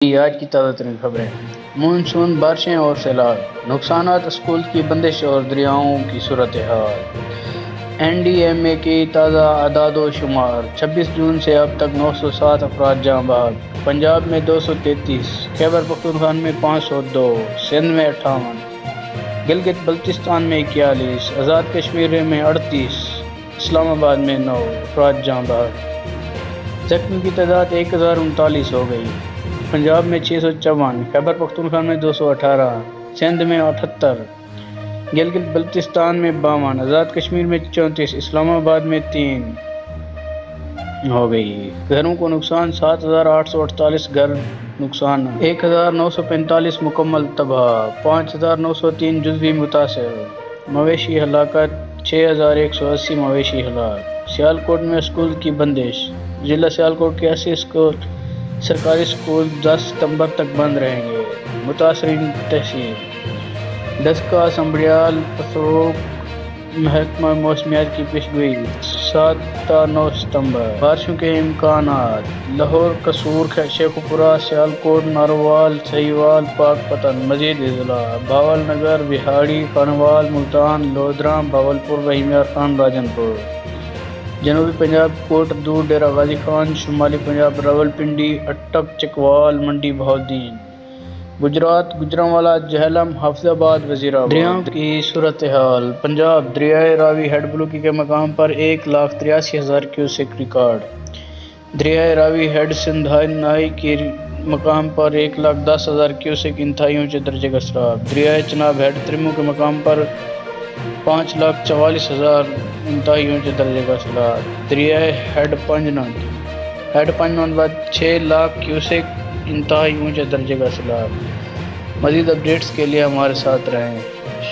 آج کی تازہ ترین خبریں۔ مونسون، بارشیں اور سیلاب، نقصانات، اسکول کی بندش اور دریاؤں کی صورتحال۔ NDMA کی تازہ اعداد و شمار: 26 جون سے اب تک 907 افراد جاں بحق، پنجاب میں 233، خیبر پختونخوا میں 502، سندھ میں 58، گلگت بلتستان میں 41، آزاد کشمیر میں 38، اسلام آباد میں 9 افراد جاں بحق۔ زخمی کی تعداد 1039 ہو گئی۔ پنجاب میں 654، خیبر پختونخوا میں 218، سندھ میں 78، گلگت بلتستان میں 52، آزاد کشمیر میں 34، اسلام آباد میں 3 ہو گئی۔ گھروں کو نقصان: 7848 گھر نقصان، 1945 مکمل تباہ، 5903 جزوی متاثر۔ مویشی ہلاکت: 6180 مویشی ہلاک۔ سیالکوٹ میں اسکول کی بندش: ضلع سیالکوٹ کے 80 سرکاری اسکول 10 ستمبر تک بند رہیں گے۔ متاثرین تحصیل ڈسکہ، سنبھریال، پسروک۔ محکمہ موسمیات کی پیشگوئی: 7 تا 9 ستمبر بارشوں کے امکانات۔ لاہور، قصور، شیخوپورہ، سیالکوٹ، نارووال، سہیوال، پاک پتن۔ مزید اضلاع: بھاول نگر، بہاڑی، خانوال، ملتان، لودھراں، بھاولپور، رحیمیار خان، راجن پور۔ جنوبی پنجاب: کوٹ ادو، ڈیرہ غازی خان۔ شمالی پنجاب: راولپنڈی، اٹک، چکوال، منڈی بہاؤالدین۔ گجرات: گوجرانوالا، جہلم، حافظ آباد، وزیر آباد۔ دریاؤں کی صورتحال: پنجاب: دریائے راوی ہیڈ بلوکی کے مقام پر 1,83,000 کیوسیک ریکارڈ۔ دریائے راوی ہیڈ سندھانائی کے مقام پر 1,10,000 کیوسیک انتہائی اونچے درجے کا سیلاب۔ دریائے چناب ہیڈ ترمو کے مقام پر 5,44,000 انتہائی اونچے درجے کا سیلاب۔ دریائے ہیڈ پنجنون بعد 6,00,000 کیوسیک انتہائی اونچے درجے کا سیلاب۔ مزید اپڈیٹس کے لیے ہمارے ساتھ رہیں۔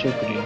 شکریہ۔